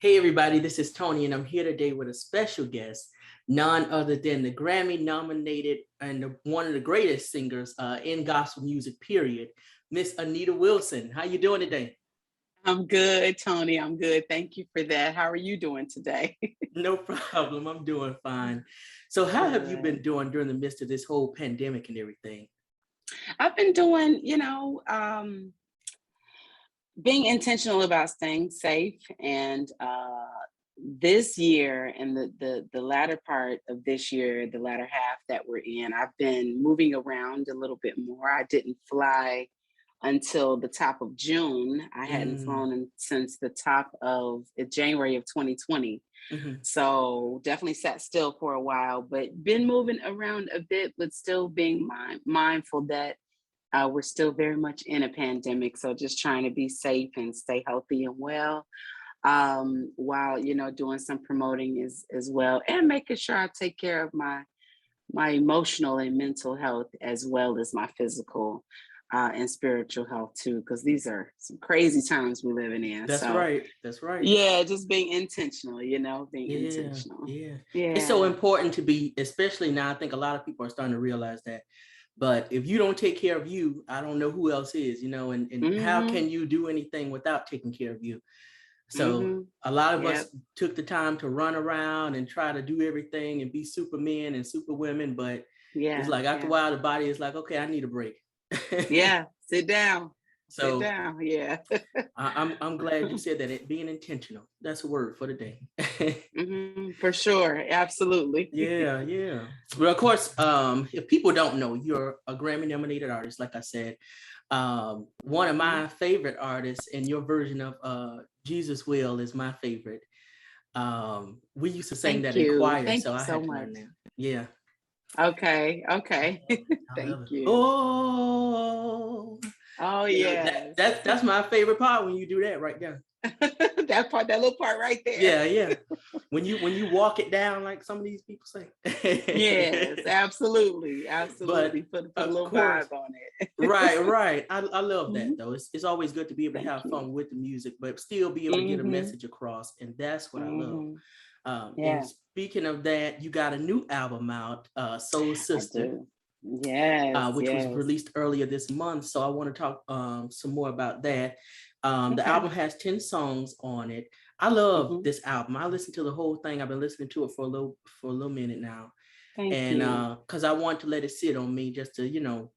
Hey everybody, this is Tony and I'm here today with a special guest, none other than the Grammy nominated and one of the greatest singers in gospel music, period, Miss Anita Wilson. How you doing today? I'm good, Tony. I'm good. Thank you for that. How are you doing today? No problem, I'm doing fine. So how have you Good. been doing during the midst of this whole pandemic and everything? I've been doing, being intentional about staying safe and this year and the latter part of this year, the latter half that we're in, I've been moving around a little bit more. I didn't fly until the top of June. I hadn't Mm, flown since the top of January of 2020. mhm. So definitely sat still for a while, but been moving around a bit, but still being mindful that we're still very much in a pandemic. So just trying to be safe and stay healthy and well, while doing some promoting as well, and making sure I take care of my emotional and mental health as well as my physical and spiritual health too, because these are some crazy times we're living in. That's So right, that's right. yeah, just being intentional, being Yeah, intentional. yeah. It's so Yeah. important to be, especially now, I think a lot of people are starting to realize that. But if you don't take care of you, I don't know who else is, and how Mm-hmm. can you do anything without taking care of you? So Mm-hmm. a lot of Yep. us took the time to run around and try to do everything and be supermen and superwomen, but it's Yeah. like after a Yeah. while, the body is like, okay, I need a break. Yeah. Sit down. Sit So down. Yeah. I'm glad you said that. Being intentional. That's a word for the day. For sure. Absolutely. Yeah, yeah. But of course, if people don't know, you're a Grammy nominated artist, like I said. One of Mhm. my favorite artists, and your version of Jesus Will is my favorite. We used to sing Thank that in you. choir, Thank so you I so had to learn much. that. Yeah. Okay. Okay. I Thank love it. you. Oh, Oh that yes. that's my favorite part when you do that right there. That part, that little part right there. Yeah, yeah. When you walk it down like some of these people say. Yes, absolutely. Absolutely. But Put a of little vibe course, on right, it. right. I love that Mhm. though. It's always good to be able to Thank have you. fun with the music, but still be able to get a Hmm. message across, and that's what I love. Hmm. And Yeah, speaking of that, you got a new album out, Soul I Sister, do. Yes, which was yes. released earlier this month. So I want to talk some more about that. The Okay. album has 10 songs on it. I love Hmm. this album. I listened to the whole thing. I've been listening to it for a little minute now, Thank and you. because I want to let it sit on me just to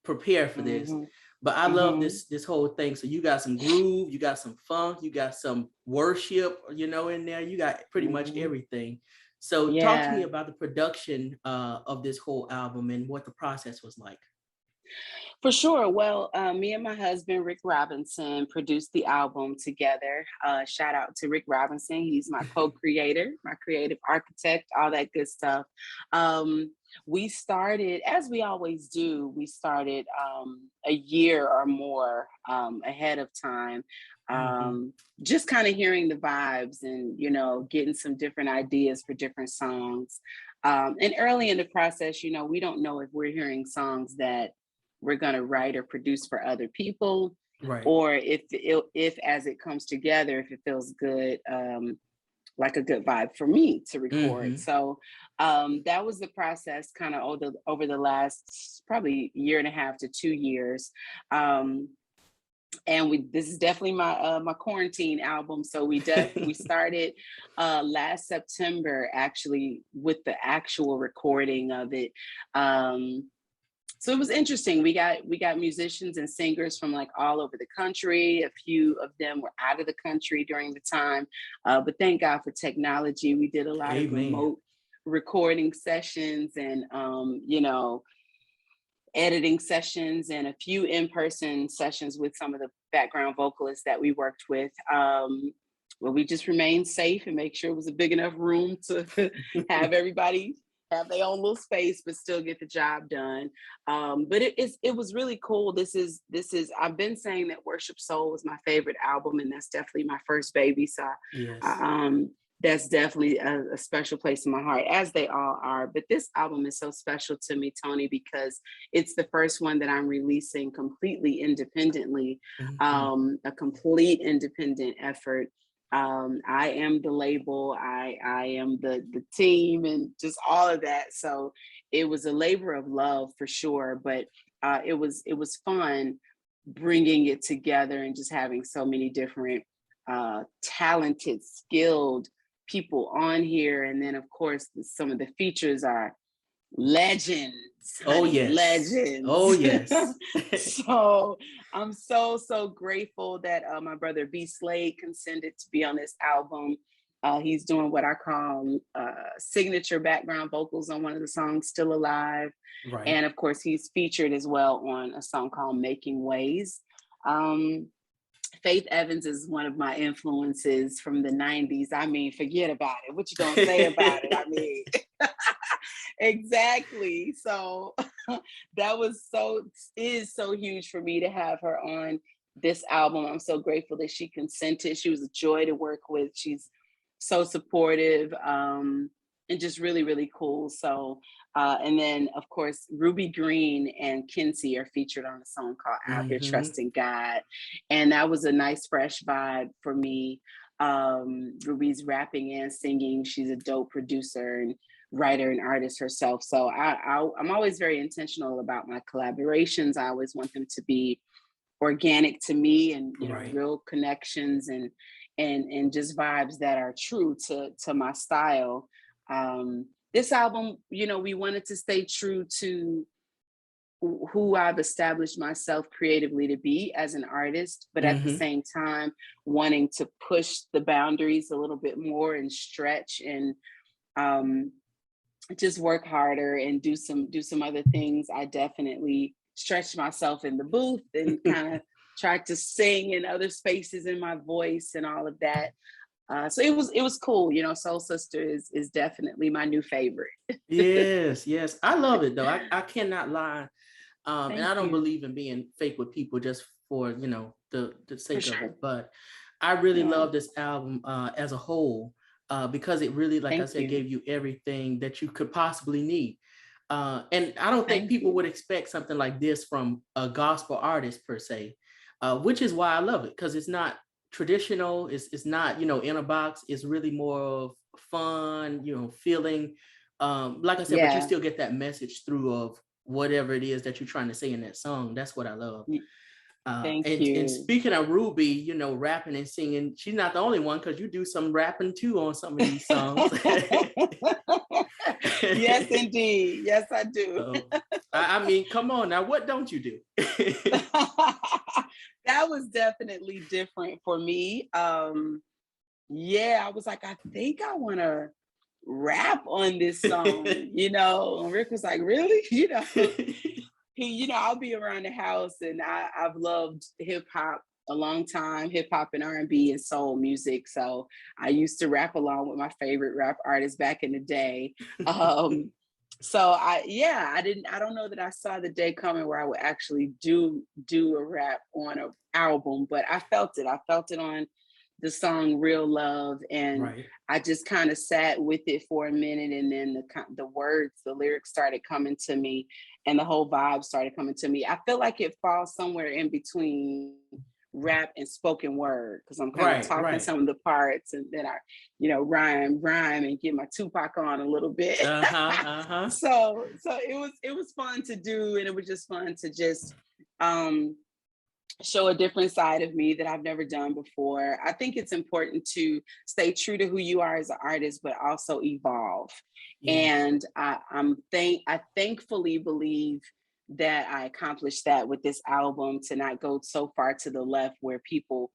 prepare for this. Hmm. But I love Hmm. this whole thing. So you got some groove, you got some funk, you got some worship, in there. You got pretty much Hmm. everything. So talk to me Yeah. about the production of this whole album and what the process was like. For sure. Well, me and my husband, Rick Robinson, produced the album together. Shout out to Rick Robinson. He's my co creator, my creative architect, all that good stuff. Um, we started, as we always do, we started a year or more ahead of time. Mm-hmm. Just kind of hearing the vibes and, getting some different ideas for different songs. And early in the process, we don't know if we're hearing songs that we're going to write or produce for other people, Right. or if as it comes together, if it feels good, like a good vibe for me to record. Mm-hmm. So that was the process kind of over the last probably year and a half to 2 years. um, and this is definitely my quarantine album. So we started last September actually with the actual recording of it. So it was interesting. We got musicians and singers from like all over the country. A few of them were out of the country during the time, but thank God for technology. We did a lot of Amen. remote recording sessions and editing sessions, and a few in-person sessions with some of the background vocalists that we worked with. Where we just remained safe and make sure it was a big enough room to have everybody have their own little space, but still get the job done. But it was really cool. This is I've been saying that Worship Soul was my favorite album, and that's definitely my first baby. So Yes. that's definitely a special place in my heart, as they all are. But this album is so special to me, Tony, because it's the first one that I'm releasing completely independently, Mm-hmm. a complete independent effort. I am the label, I am the team, and just all of that. So it was a labor of love for sure, but it was fun bringing it together and just having so many different talented, skilled people on here. And then of course some of the features are legends, Oh honey, yes. Oh legends. yes. So I'm so grateful that my brother B Slade consented to be on this album. He's doing what I call signature background vocals on one of the songs, Still Alive. Right. And of course, he's featured as well on a song called Making Ways. Um, Faith Evans is one of my influences from the 90s. I mean, forget about it. What you gonna say about it? I mean, exactly. So that was so is so huge for me to have her on this album. I'm so grateful that she consented. She was a joy to work with. She's so supportive, and just really, really cool. So and then of course Ruby Green and Kinsey are featured on a song called Out Here Hmm. Trusting God. And that was a nice fresh vibe for me. Ruby's rapping and singing. She's a dope producer and writer and artist herself. So I'm always very intentional about my collaborations. I always want them to be organic to me, and Right. real connections, and just vibes that are true to my style. This album, we wanted to stay true to who I've established myself creatively to be as an artist, but at the Hmm. same time wanting to push the boundaries a little bit more and stretch, and um, just work harder and do some other things. I definitely stretched myself in the booth and kind of tried to sing in other spaces in my voice and all of that. So it was cool. Soul Sister is definitely my new favorite. Yes, yes. I love it though. I cannot lie. And I Thank don't you. believe in being fake with people just for, the For sake of sure. it. But I really Yeah. love this album as a whole, because it really, like I Thank said, you. gave you everything that you could possibly need. And I don't think Thank people would you. expect something like this from a gospel artist per se, which is why I love it, because it's not traditional. It's not, in a box. It's really more of fun, feeling. Like I said, but you Yeah. still get that message through of whatever it is that you're trying to say in that song. That's what I love. y- Thank And you. speaking of Ruby, rapping and singing, she's not the only one, because you do some rapping too on some of these songs. Yes, indeed. Yes, I do. So, I mean, come on now, what don't you do? That was definitely different for me. Yeah, I was like, I think I want to rap on this song, And Rick was like, really? I'll be around the house, and I've loved hip hop a long time, hip hop and R&B and soul music. So I used to rap along with my favorite rap artists back in the day. Um, so I don't know that I saw the day coming where I would actually do a rap on an album, but I felt it. I felt it on the song Real Love, and Right. I just kind of sat with it for a minute, and then the words, the lyrics started coming to me, and the whole vibe started coming to me. I feel like it falls somewhere in between rap and spoken word, because I'm kind of Right. talking Right. some of the parts, and then I, rhyme and get my Tupac on a little bit. Uh-huh. Uh-huh. So it was fun to do, and it was just fun to just um show a different side of me that I've never done before. I think it's important to stay true to who you are as an artist, but also evolve. Yes. And I thankfully believe that I accomplished that with this album, to not go so far to the left where people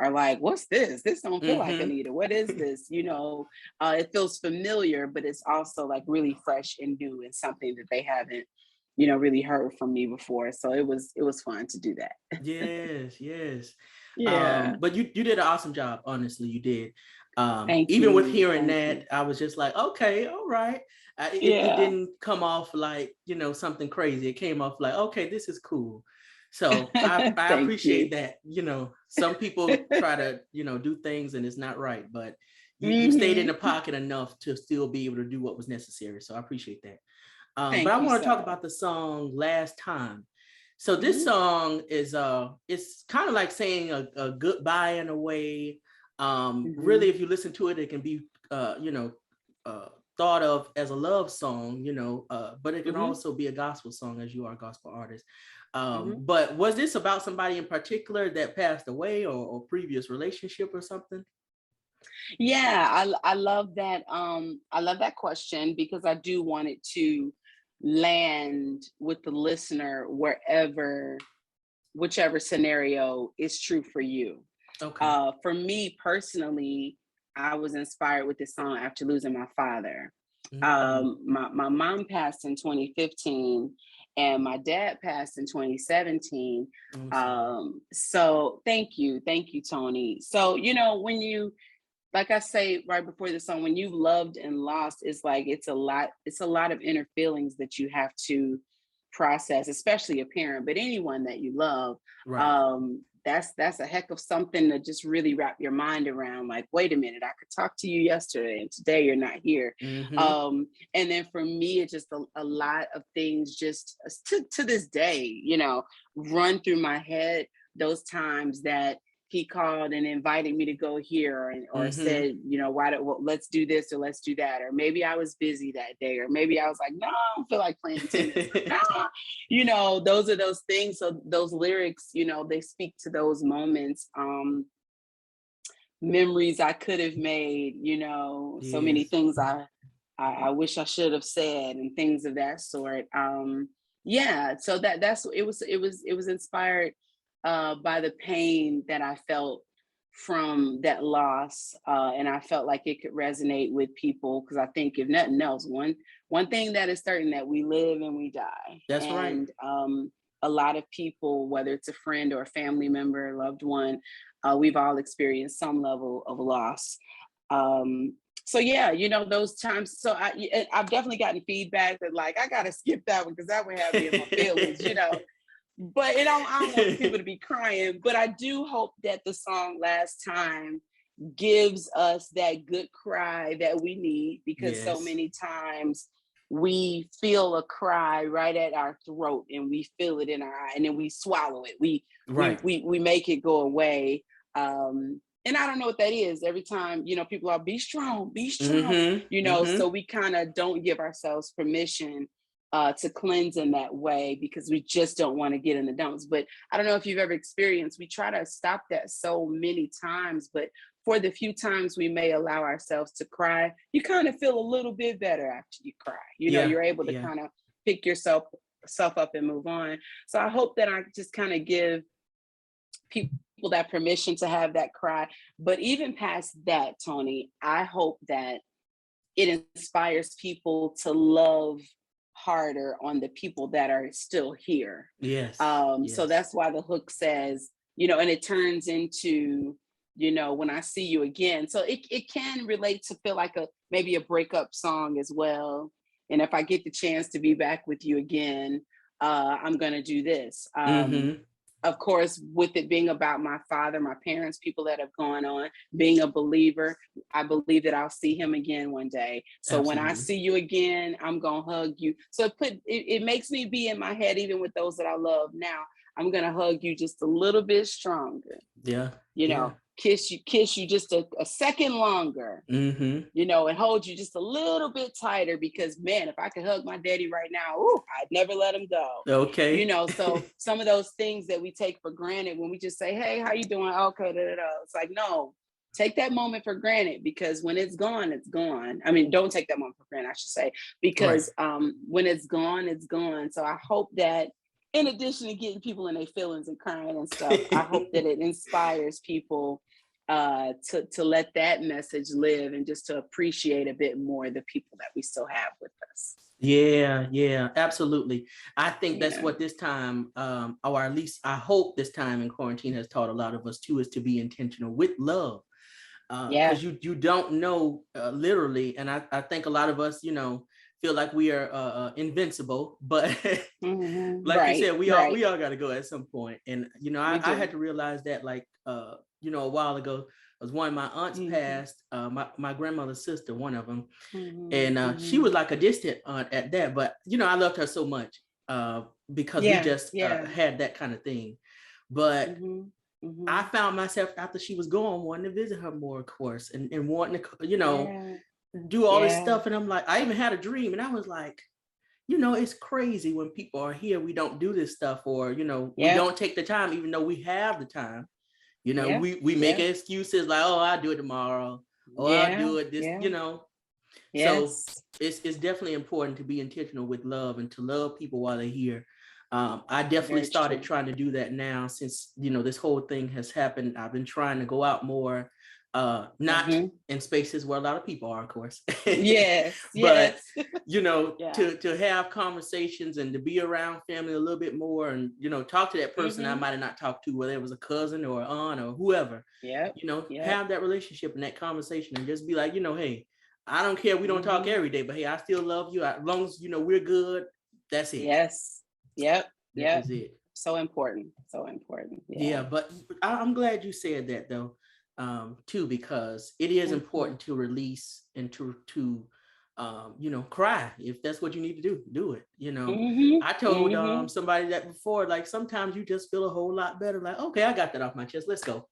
are like, what's this? This don't feel like Mm-hmm. Anita. What is this? It feels familiar, but it's also like really fresh and new, and something that they haven't, really heard from me before. So it was fun to do that. Yes, yes. Yeah. But you did an awesome job, honestly, you did. Thank Even with you. hearing Thank that, you. I was just like, okay, all right. It Yeah. didn't come off like, something crazy. It came off like, okay, this is cool. So I Thank appreciate you. that. Some people try to, do things and it's not right, but you stayed in Hmm. the pocket enough to still be able to do what was necessary. So I appreciate that. But I Thank you want to talk so. about the song Last Time. So this Hmm. song is it's kind of like saying a goodbye in a way. Really, if you listen to it, it can be, thought of as a love song, but it can also be a gospel song, as you are a gospel artist. But was this about somebody in particular that passed away, or previous relationship or something? Yeah, I love that. I love that question because I do want it to land with the listener whichever scenario is true for you. Okay. For me personally, I was inspired with this song after losing my father. My mom passed in 2015 and my dad passed in 2017. So thank you, Tony. So, when you, like I say right before the song, when you've loved and lost, it's like it's a lot of inner feelings that you have to process, especially a parent, but anyone that you love. Right. That's a heck of something to just really wrap your mind around. Like, wait a minute, I could talk to you yesterday and today you're not here. And then for me, it's just a lot of things just to this day, run through my head. Those times that he called and invited me to go here, or said, let's do this or let's do that. Or maybe I was busy that day, or maybe I was like, no, I don't feel like playing tennis. Nah. Those are those things. So those lyrics, they speak to those moments, memories I could have made, so many things I wish I should have said, and things of that sort. Yeah, so that's it was inspired by the pain that I felt from that loss, and I felt like it could resonate with people, because I think, if nothing else, one thing that is certain, that we live and we die. That's right. And a lot of people, whether it's a friend or a family member, a loved one, we've all experienced some level of loss. So yeah, those times. So I've definitely gotten feedback that, like, I gotta skip that one because that would have me in my feelings, But I don't want people to be crying. But I do hope that the song Last Time gives us that good cry that we need, because so many times we feel a cry right at our throat, and we feel it in our eye, and then we swallow it. We make it go away. And I don't know what that is. Every time, people are, be strong, so we kind of don't give ourselves permission to cleanse in that way, because we just don't want to get in the dumps. But I don't know if you've ever experienced, we try to stop that so many times, but for the few times we may allow ourselves to cry, you kind of feel a little bit better after you cry. You're able to kind of pick yourself up and move on. So I hope that I just kind of give people that permission to have that cry. But even past that, Tony, I hope that it inspires people to love harder on the people that are still here. So that's why the hook says, and it turns into, when I see you again. So it can relate to feel like maybe a breakup song as well. And if I get the chance to be back with you again, I'm gonna do this. Of course, with it being about my father, my parents, people that have gone on, being a believer, I believe that I'll see him again one day. So when I see you again, I'm going to hug you. So it makes me be in my head, even with those that I love now, I'm going to hug you just a little bit stronger. Kiss you just a second longer, and hold you just a little bit tighter, because man, if I could hug my daddy right now, I'd never let him go. Okay. So some of those things that we take for granted when we just say, hey, how you doing? Okay, it's like, no, take that moment for granted, because when it's gone, it's gone. I mean, don't take that moment for granted, I should say, because when it's gone, it's gone. So I hope that, in addition to getting people in their feelings and crying and stuff, I hope that it inspires people to let that message live, and just to appreciate a bit more the people that we still have with us. Yeah, absolutely. I think that's what this time, or at least I hope this time in quarantine has taught a lot of us too, is to be intentional with love. Because you don't know, literally, and I think a lot of us, feel like we are invincible, but like you said, we all got to go at some point. And I had to realize that, like a while ago, was one of my aunts passed, my grandmother's sister, one of them, and she was like a distant aunt at that, but I loved her so much because we just had that kind of thing. But I found myself after she was gone wanting to visit her more, of course, and wanting to, Yeah. do all this Yeah. stuff. And I'm like, I even had a dream, and I was like, it's crazy when people are here, we don't do this stuff, or, we Yeah. don't take the time, even though we have the time. Yeah. We make Yeah. excuses like, oh, I'll do it tomorrow. Oh, I'll Yeah. do it this, Yeah. So Yes. it's definitely important to be intentional with love and to love people while they're here. I definitely Very started true. trying to do that now since, this whole thing has happened. I've been trying to go out more, not Mm-hmm. in spaces where a lot of people are, of course, Yes. but, Yes. Yeah. to have conversations and to be around family a little bit more and, talk to that person I Mm-hmm. might have not talked to, whether it was a cousin or an aunt or whoever, Yep. Yep. have that relationship and that conversation and just be like, hey, I don't care. We don't talk Mm-hmm. every day, but hey, I still love you. As long as we're good. That's it. Yes. Yep. That Yep. is it. So important. So important. Yeah. Yeah, but I'm glad you said that though, too, because it is Mm-hmm. important to release and to cry if that's what you need to do. Do it. Mm-hmm. I told Mm-hmm. somebody that before, like sometimes you just feel a whole lot better. Like, okay, I got that off my chest. Let's go.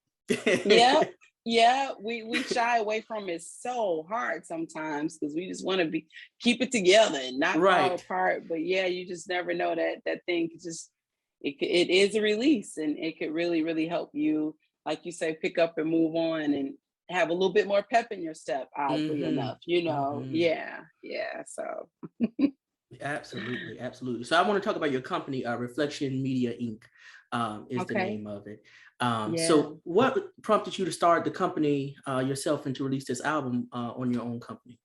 Yep. Yeah, we shy away from it so hard sometimes because we just want to keep it together and not fall Right. apart. But yeah, you just never know that thing could just it is a release and it could really really help you, like you say, pick up and move on and have a little bit more pep in your step. Oddly Mm-hmm. enough, Mm-hmm. yeah, yeah. So Absolutely, absolutely. So I want to talk about your company, Reflection Media Inc. Is the okay, name of it. yeah. So what prompted you to start the company yourself and to release this album on your own company?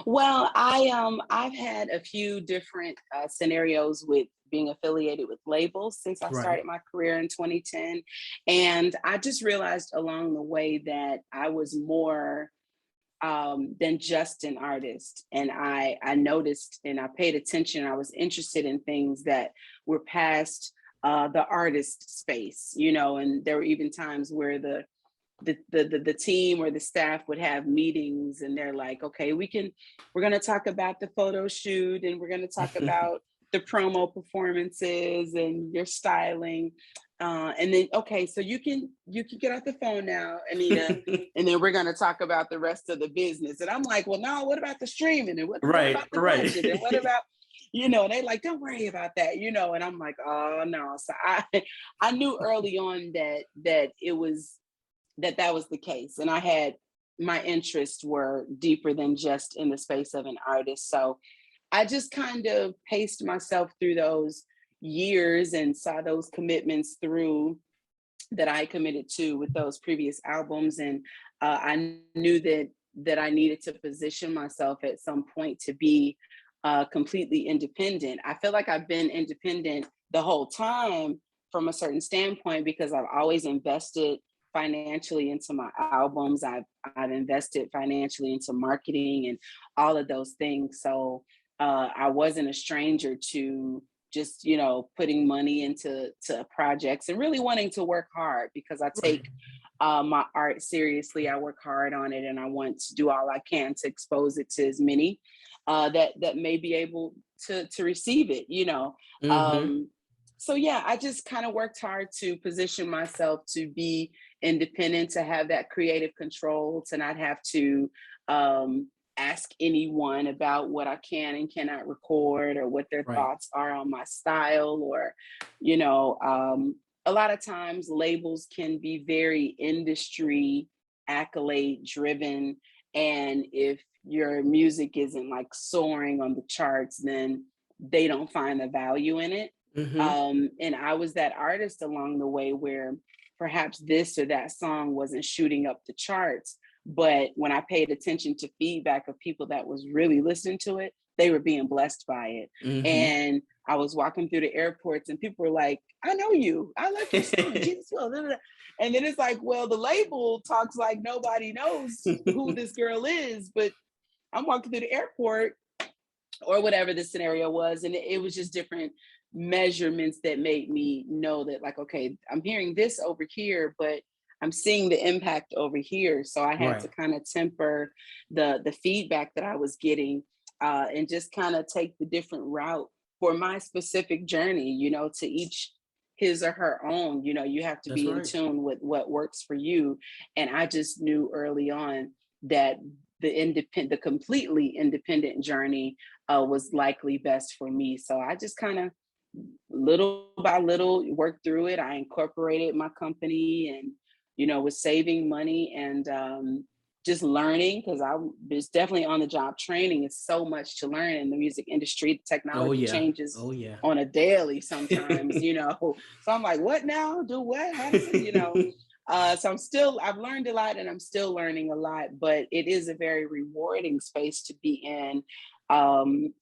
Well, I've had a few different scenarios with being affiliated with labels since I Right, started my career in 2010, and I just realized along the way that I was more than just an artist. And I noticed and I paid attention. I was interested in things that were past the artist space, and there were even times where the team or the staff would have meetings and they're like, okay, we're going to talk about the photo shoot and we're going to talk about the promo performances and your styling, and then okay, so you can get off the phone now, Anita, and then we're going to talk about the rest of the business. And I'm like, well, no, what about the streaming and what right, about the right. budget and what about, they like, don't worry about that, and I'm like, oh no. So I knew early on that it was that was the case. And I had my interests were deeper than just in the space of an artist. So I just kind of paced myself through those years and saw those commitments through that I committed to with those previous albums. And I knew that I needed to position myself at some point to be completely independent. I feel like I've been independent the whole time from a certain standpoint because I've always invested financially into my albums. I've invested financially into marketing and all of those things. So I wasn't a stranger to just putting money into projects and really wanting to work hard because I Right, take my art seriously. I work hard on it and I want to do all I can to expose it to as many that may be able to receive it. mm-hmm. Um, so yeah, I just kind of worked hard to position myself to be independent, to have that creative control, to not have to ask anyone about what I can and cannot record or what their Right, thoughts are on my style, or a lot of times labels can be very industry accolade driven, and if your music isn't like soaring on the charts, then they don't find the value in it. mm-hmm. And I was that artist along the way where perhaps this or that song wasn't shooting up the charts, but when I paid attention to feedback of people that was really listening to it, they were being blessed by it. Mm-hmm. And I was walking through the airports and people were like, I know you. I like your song, Jesus Will. And then it's like, well, the label talks like nobody knows who this girl is, but I'm walking through the airport or whatever the scenario was. And it was just different measurements that made me know that, like, okay, I'm hearing this over here, but I'm seeing the impact over here. So I had to Right, kind of temper the feedback that I was getting, and just kind of take the different route for my specific journey, to his or her own. You know, you have to That's be in right. tune with what works for you. And I just knew early on that the completely independent journey was likely best for me. So I just kind of little by little worked through it. I incorporated my company and, you know, was saving money and just learning, because I was definitely on the job training. It's so much to learn in the music industry. The Oh technology yeah. changes Oh yeah. on a daily sometimes, you know. So I'm like, what now? Do what? How does it, you know? So I've learned a lot and I'm still learning a lot, but it is a very rewarding space to be in.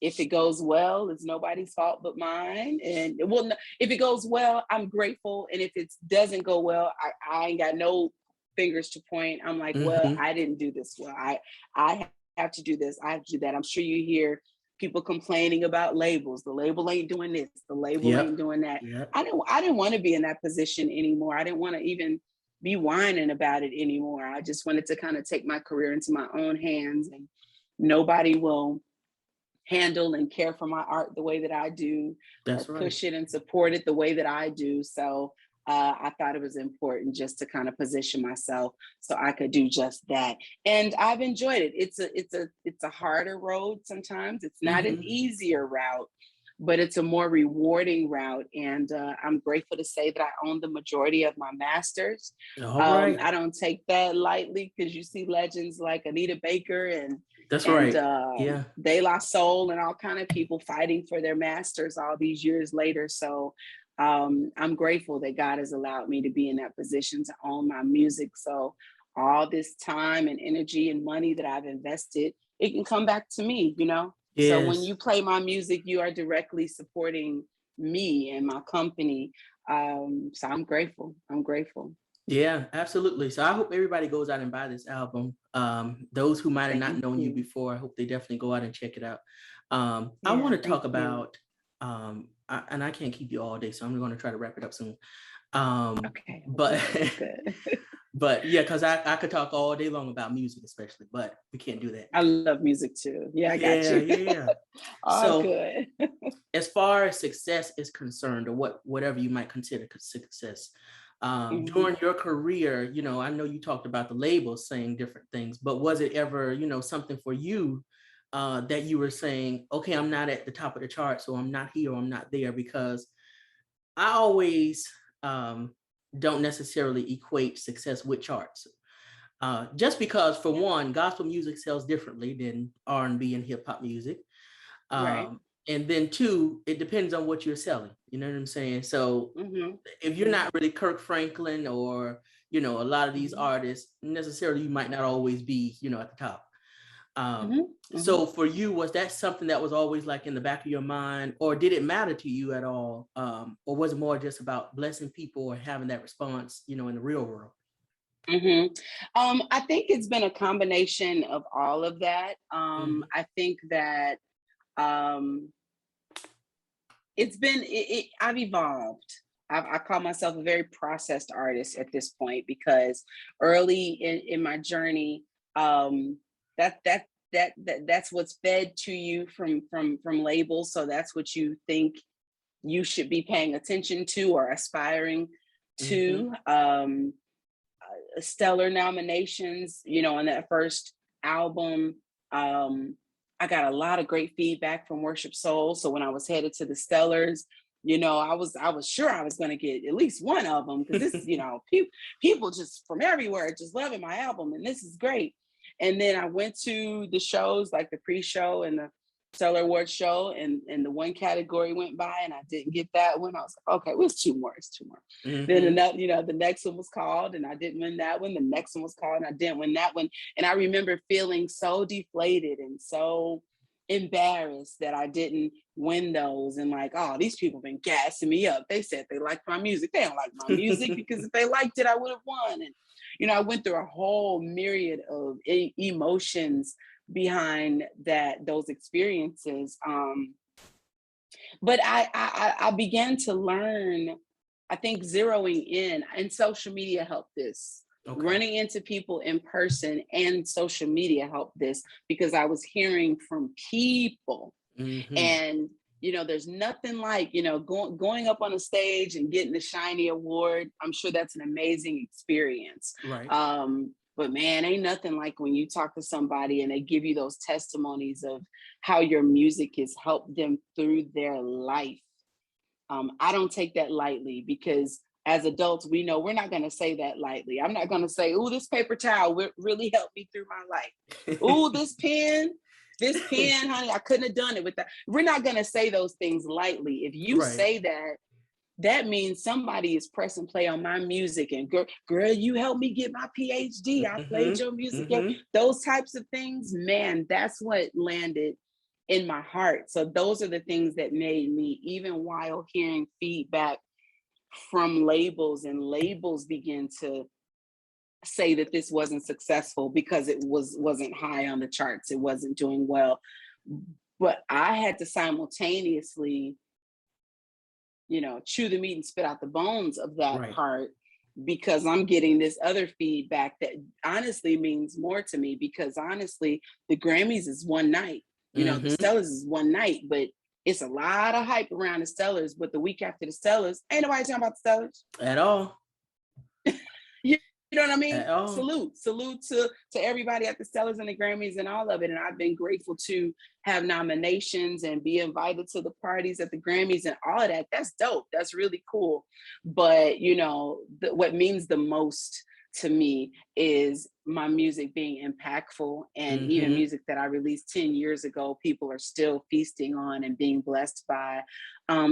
If it goes well, it's nobody's fault but mine. And well, if it goes well, I'm grateful. And if it doesn't go well, I ain't got no fingers to point. I'm like, well, Hmm. I didn't do this well. I have to do this. I have to do that. I'm sure you hear people complaining about labels. The label ain't doing this. The label Yep. ain't doing that. Yep. I didn't want to be in that position anymore. I didn't want to even be whining about it anymore. I just wanted to kind of take my career into my own hands, and nobody will handle and care for my art the way that I do, or That's right. push it and support it the way that I do. So I thought it was important just to kind of position myself so I could do just that. And I've enjoyed it. It's a harder road sometimes. It's not an Hmm. easier route, but it's a more rewarding route. And I'm grateful to say that I own the majority of my masters. All right. I don't take that lightly, because you see legends like Anita Baker and That's right. Yeah. De La Soul and all kind of people fighting for their masters all these years later. So I'm grateful that God has allowed me to be in that position to own my music. So all this time and energy and money that I've invested, it can come back to me, you know? So when Yes. you play my music, you are directly supporting me and my company. So I'm grateful. I'm grateful. Yeah, absolutely. So I hope everybody goes out and buy this album. Those who might have not Thank known you you. before, I hope they definitely go out and check it out. I Yeah, want to thank talk you. about, and I can't keep you all day, so I'm going to try to wrap it up soon. Um, Okay, well, but good, good. but yeah, because I could talk all day long about music, especially, but we can't do that. I love music too. Yeah, I got Yeah, you. yeah, yeah. All So good. as far as success is concerned, or whatever you might consider success, Mhm. during your career, you know, I know you talked about the labels saying different things, but was it ever, you know, something for you that you were saying, okay, I'm not at the top of the chart, so I'm not here or I'm not there? Because I always don't necessarily equate success with charts. Just because, for one, gospel music sells differently than R&B and hip hop music. Right. And then two, it depends on what you're selling. You know what I'm saying? So Mhm. if you're Mhm. not really Kirk Franklin or, you know, a lot of these Mhm. artists, necessarily you might not always be, you know, at the top. Um, Mhm. Mhm. so for you, was that something that was always like in the back of your mind, or did it matter to you at all? Or was it more just about blessing people or having that response, you know, in the real world? Mhm. I think it's been a combination of all of that. Hmm. I think that um, I've evolved. I call myself a very processed artist at this point, because early in my journey, um, that that that's what's fed to you from labels. So that's what you think you should be paying attention to or aspiring Hmm. to. Stellar nominations, you know, on that first album. Um, I got a lot of great feedback from Worship Soul. So when I was headed to the Stellars, you know, I was sure I was going to get at least one of them, because this, you know, people just from everywhere just loving my album, and this is great. And then I went to the shows, like the pre-show and the Stellar Awards show, and the one category went by and I didn't get that one. I was like, okay, well, it's two more, it's two more. Then Hmm. another, you know, the next one was called and I didn't win that one. The next one was called and I didn't win that one. And I remember feeling so deflated and so embarrassed that I didn't win those, and like, oh, these people been gassing me up. They said they liked my music. They don't like my music, because if they liked it, I would have won. And you know, I went through a whole myriad of emotions behind those experiences. But I began to learn. I think zeroing in, and social media helped this. Okay. Running into people in person and social media helped this, because I was hearing from people, Hmm. and there's nothing like, going up on a stage and getting the shiny award. I'm sure that's an amazing experience. Right. But man, ain't nothing like when you talk to somebody and they give you those testimonies of how your music has helped them through their life. I don't take that lightly, because as adults, we know we're not going to say that lightly. I'm not going to say, "Oh, this paper towel really helped me through my life." "Oh, this pen, honey, I couldn't have done it with that." We're not going to say those things lightly. If you Right. say that, that means somebody is pressing play on my music, and girl, you helped me get my PhD. I played your music. Those types of things, man, that's what landed in my heart. So those are the things that made me, even while hearing feedback from labels, and labels begin to say that this wasn't successful because it wasn't high on the charts, it wasn't doing well. But I had to simultaneously, chew the meat and spit out the bones of that Right. part, because I'm getting this other feedback that honestly means more to me. Because honestly, the Grammys is one night, the Stellars is one night, but it's a lot of hype around the Stellars. But the week after the Stellars, ain't nobody talking about the Stellars At all. You know what I mean? At all. Salute to everybody at the Stellars and the Grammys and all of it. And I've been grateful to have nominations and be invited to the parties at the Grammys and all of that. That's dope. That's really cool. But what means the most to me is my music being impactful, and even music that I released 10 years ago, people are still feasting on and being blessed by.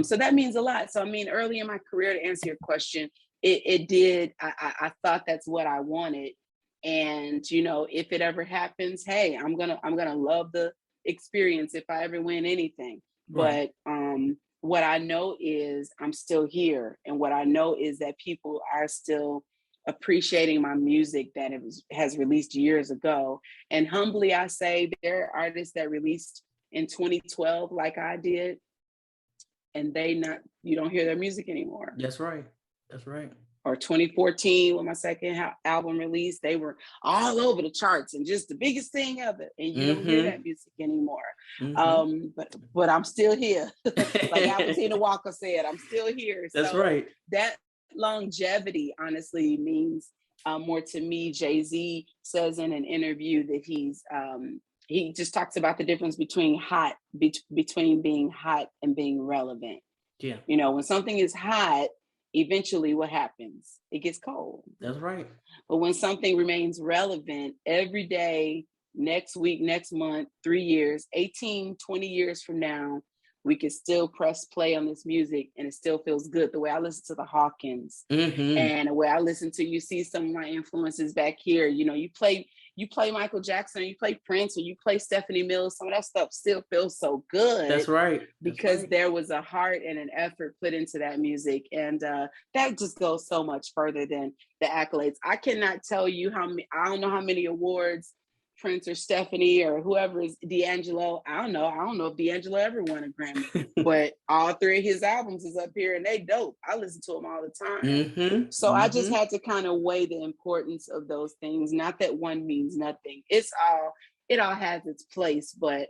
So that means a lot. So I mean, early in my career, to answer your question, it did. I thought that's what I wanted. And, if it ever happens, hey, I'm gonna love the experience if I ever win anything. Right. But what I know is I'm still here. And what I know is that people are still appreciating my music that has released years ago. And humbly, I say there are artists that released in 2012, like I did, and you don't hear their music anymore. That's right. That's right. Or 2014, when my second album released, they were all over the charts and just the biggest thing ever. And you don't hear that music anymore. But I'm still here. Like Albertina Walker said, I'm still here. That's so right. That longevity honestly means more to me. Jay-Z says in an interview that he just talks about the difference between between being hot and being relevant. Yeah. When something is hot, eventually what happens? It gets cold. That's right. But when something remains relevant every day, next week, next month, 3 years, 18, 20 years from now, we can still press play on this music and it still feels good. The way I listen to the Hawkins and the way I listen to, you see some of my influences back here, you play Michael Jackson, or you play Prince, or you play Stephanie Mills, some of that stuff still feels so good. That's right. Because there was a heart and an effort put into that music. And that just goes so much further than the accolades. I cannot tell you I don't know how many awards Prince or Stephanie or whoever is D'Angelo. I don't know if D'Angelo ever won a Grammy, but all 3 of his albums is up here and they dope. I listen to them all the time. So I just had to kind of weigh the importance of those things. Not that one means nothing. It all has its place, but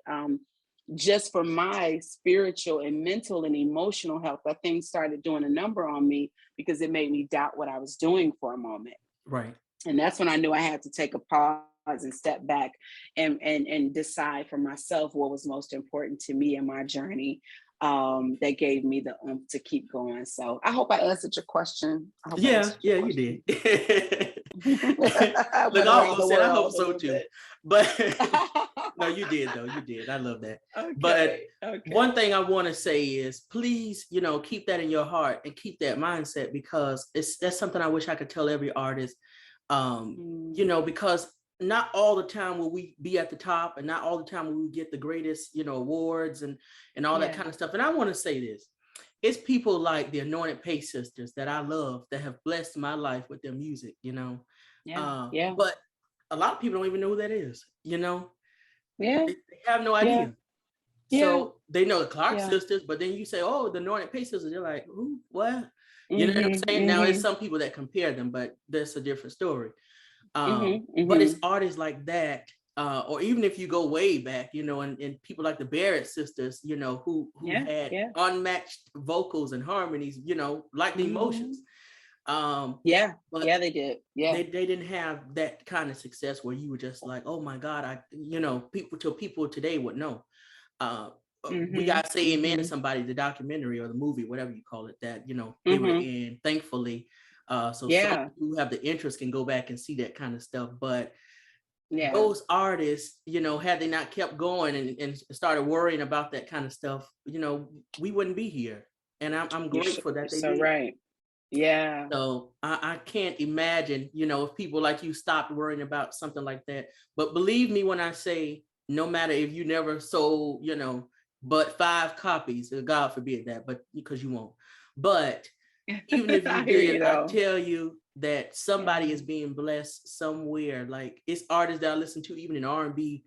just for my spiritual and mental and emotional health, that thing started doing a number on me, because it made me doubt what I was doing for a moment. Right. And that's when I knew I had to take a pause and step back and decide for myself what was most important to me in my journey. That gave me the to keep going. So I hope I answered your question. Yeah, you did. Look, I hope so too. But no, you did though. You did. I love that. Okay, but one thing I want to say is, please, keep that in your heart and keep that mindset, because that's something I wish I could tell every artist. Because not all the time will we be at the top, and not all the time will we get the greatest, awards and all that kind of stuff. And I want to say this. It's people like the Anointed Pace Sisters that I love, that have blessed my life with their music, But a lot of people don't even know who that is, They have no idea. So they know the Clark sisters, but then you say, oh, the Anointed Pace Sisters, they're like, who, what? You know what I'm saying? Now, it's some people that compare them, but that's a different story. But it's artists like that or even if you go way back, you know, and people like the Barrett sisters, you know, who had unmatched vocals and harmonies, you know, like the Emotions. But they did. they didn't have that kind of success where you were just like, oh my God, people today would know. We gotta say amen to somebody, the documentary or the movie, whatever you call it, that, you know, they were in, thankfully. So some who have the interest can go back and see that kind of stuff. But those artists, you know, had they not kept going and started worrying about that kind of stuff, you know, we wouldn't be here. And I'm grateful that they did. Right. Yeah. So I can't imagine, you know, if people like you stopped worrying about something like that. But believe me when I say, no matter if you never sold, you know, but 5 copies, God forbid that, but because you won't. But even if you did, I tell you that somebody is being blessed somewhere. Like, it's artists that I listen to, even in R&B,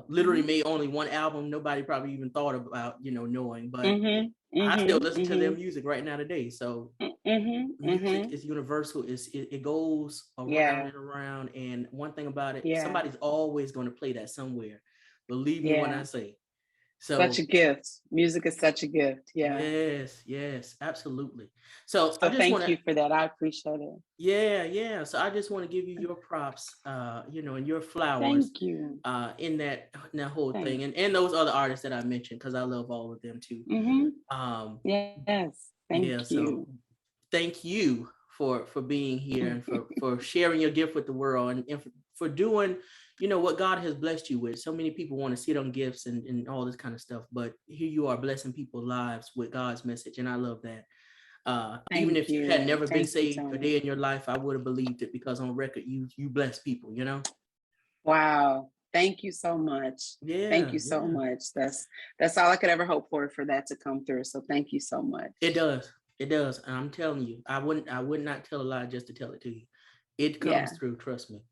literally made only 1 album. Nobody probably even thought about, you know, knowing, but I still listen to their music right now today. So music is universal. It goes around and around. And one thing about it, somebody's always going to play that somewhere. Believe me when I say. So such a gift. Music is such a gift. Yes, absolutely. So I just thank you for that. I appreciate it. Yeah. So I just want to give you your props, you know, and your flowers. Thank you. In that whole thing, and those other artists that I mentioned, because I love all of them too. Yes. Thank you. So thank you for being here and for sharing your gift with the world, and for doing, you know, what God has blessed you with. So many people want to sit on gifts and all this kind of stuff, but here you are blessing people's lives with God's message, and I love that. Even if you had never been saved a day in your life, I would have believed it, because on record you bless people, you know. Wow. Thank you so much. Thank you so much. That's all I could ever hope for that to come through. So thank you so much. It does. And I'm telling you, I would not tell a lie just to tell it to you. It comes through, trust me.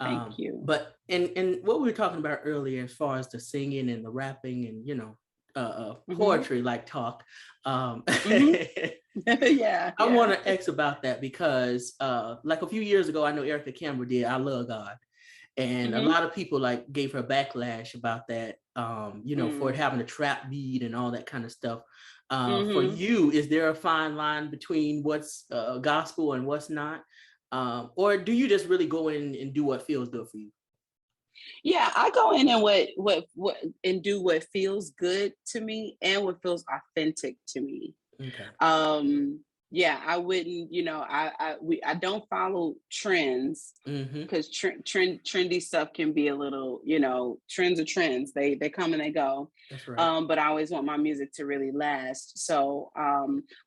Thank you. But and what we were talking about earlier, as far as the singing and the rapping and, you know, poetry like talk. I want to ask about that, because like a few years ago, I know Erica Campbell did I Love God. And a lot of people like gave her backlash about that, you know, for it having a trap beat and all that kind of stuff. For you, is there a fine line between what's gospel and what's not? Or do you just really go in and do what feels good for you? Yeah, I go in and what and do what feels good to me and what feels authentic to me. Okay. Yeah, I wouldn't, you know, I don't follow trends, because trendy stuff can be a little, you know, trends are trends. They come and they go. That's right. But I always want my music to really last. So,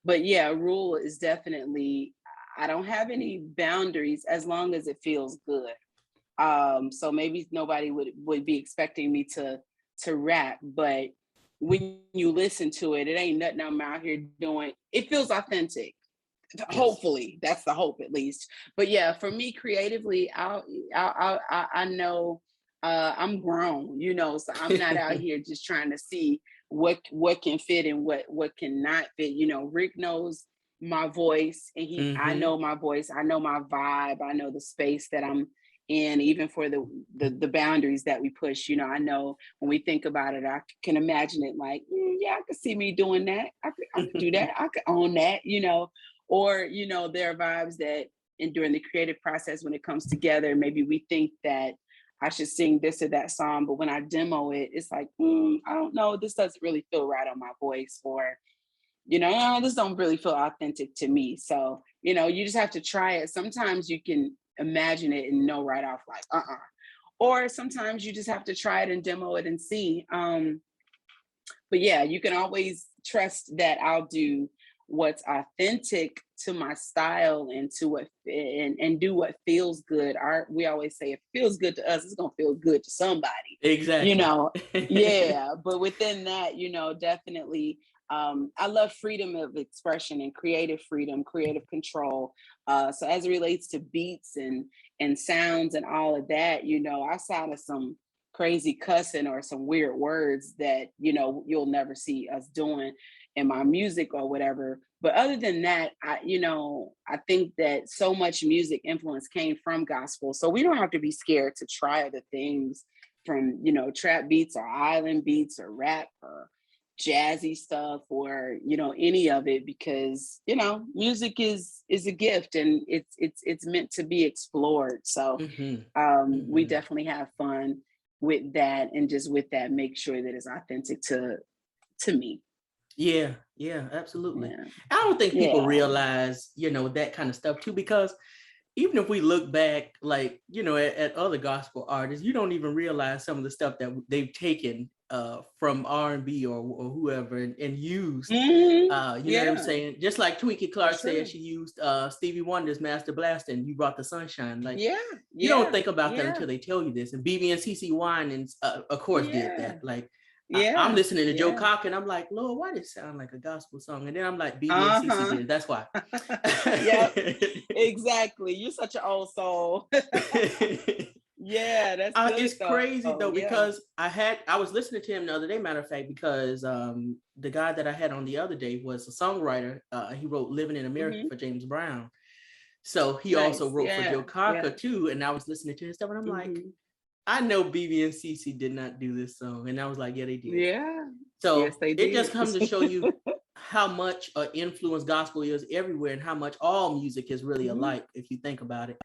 but yeah, rule is definitely, I don't have any boundaries as long as it feels good. So maybe nobody would be expecting me to rap, but when you listen to it, it ain't nothing I'm out here doing. It feels authentic. Yes. Hopefully, that's the hope, at least. But yeah, for me creatively, I know I'm grown, you know, so I'm not out here just trying to see what can fit and what cannot fit. You know, Rick knows my voice, and I know my voice. I know my vibe. I know the space that I'm in, even for the boundaries that we push. You know, I know when we think about it, I can imagine it like, yeah, I could see me doing that. I could do that. I could own that, you know. Or, you know, there are vibes that, and during the creative process, when it comes together, maybe we think that I should sing this or that song, but when I demo it, it's like, I don't know, this doesn't really feel right on my voice, or, you know, this don't really feel authentic to me. So, you know, you just have to try it. Sometimes you can imagine it and know right off, like, or sometimes you just have to try it and demo it and see. But yeah, you can always trust that I'll do what's authentic to my style and to what and do what feels good. We always say, if it feels good to us, it's gonna feel good to somebody. Exactly. You know, yeah. But within that, you know, definitely, I love freedom of expression and creative freedom, creative control. So as it relates to beats and sounds and all of that, you know, outside of some crazy cussing or some weird words that, you know, you'll never see us doing, in my music or whatever. But other than that, I think that so much music influence came from gospel. So we don't have to be scared to try other things from, trap beats or island beats or rap or jazzy stuff or, any of it, because, music is a gift and it's meant to be explored. So we definitely have fun with that, and just with that, make sure that it's authentic to me. Yeah, absolutely. Yeah. I don't think people realize, that kind of stuff too, because even if we look back, like, at other gospel artists, you don't even realize some of the stuff that they've taken from R&B or whoever and used. You know what I'm saying? Just like Twinkie Clark said, she used Stevie Wonder's Master Blaster and You Brought the Sunshine. Like, you don't think about that until they tell you this. And BB and CC Winans, of course, did that. Like, I'm listening to Joe Cocker and I'm like, Lord, why does it sound like a gospel song? And then I'm like, BB and CC did it. That's why. Yep, exactly. You're such an old soul. Yeah, that's good. It's crazy though, because I was listening to him the other day, matter of fact, because the guy that I had on the other day was a songwriter. He wrote Living in America for James Brown. So he also wrote for Joe Cocker too. And I was listening to his stuff and I'm like, I know BB and CC did not do this song. And I was like, yeah, they did. Yeah. So yes, they did. It just comes to show you how much influence gospel is everywhere and how much all music is really alike, if you think about it.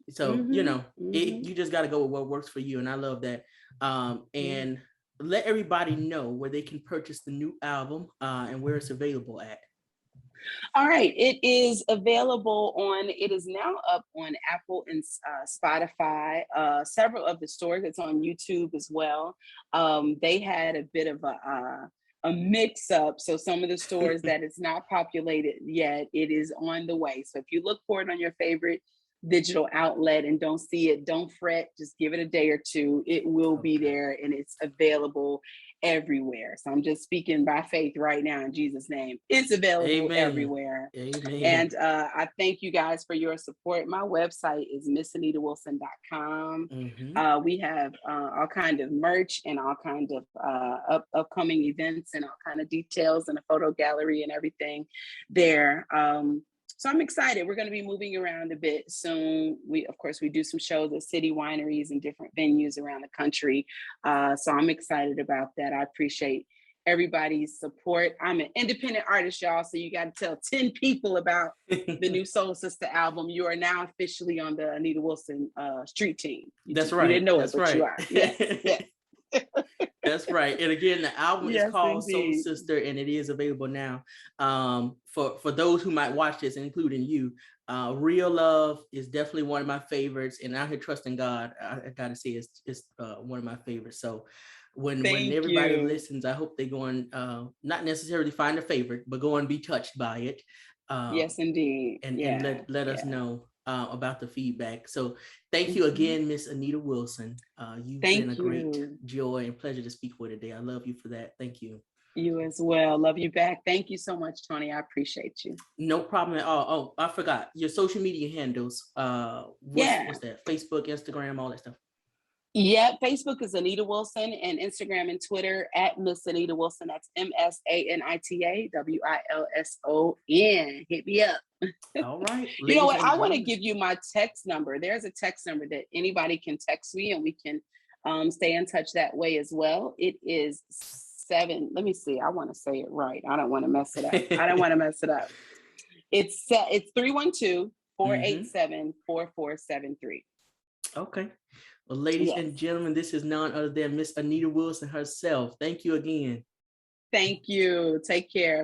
So, you just got to go with what works for you. And I love that. And let everybody know where they can purchase the new album and where it's available at. All right, it is available it is now up on Apple and Spotify, several of the stores. It's on YouTube as well. They had a bit of a mix up. So some of the stores that it's not populated yet, it is on the way. So if you look for it on your favorite digital outlet and don't see it, don't fret, just give it a day or two. It will be there and it's available everywhere. So I'm just speaking by faith right now in Jesus' name. It's available everywhere. Amen. And I thank you guys for your support. My website is missanitawilson.com. We have all kind of merch and all kind of upcoming events and all kind of details and a photo gallery and everything there. So I'm excited. We're going to be moving around a bit soon. We do some shows at city wineries and different venues around the country. So I'm excited about that. I appreciate everybody's support. I'm an independent artist, y'all. So you got to tell 10 people about the new Soul Sister album. You are now officially on the Anita Wilson street team. That's right. You didn't know it, but you are. Yes. That's right. And again, the album is called Soul Sister, and it is available now. For those who might watch this, including you, Real Love is definitely one of my favorites, and Out Here Trusting God, I gotta say, it's one of my favorites. So when everybody listens, I hope they go and not necessarily find a favorite, but go and be touched by it. Yes, indeed. And let us know about the feedback. So thank you again, Miss Anita Wilson. You've been a great joy and pleasure to speak with today. I love you for that. Thank you. You as well. Love you back. Thank you so much, Tony. I appreciate you. No problem at all. Oh, I forgot your social media handles. What's that? Facebook, Instagram, all that stuff. Yeah, Facebook is Anita Wilson, and Instagram and Twitter at Miss Anita Wilson. That's MSANITA WILSON. Hit me up. All right. You know what? I want to give you my text number. There's a text number that anybody can text me, and we can stay in touch that way as well. It is 7. Let me see. I want to say it right. I don't want to mess it up. It's 312-487-4473. Okay. Well, ladies and gentlemen, this is none other than Miss Anita Wilson herself. Thank you again. Thank you. Take care.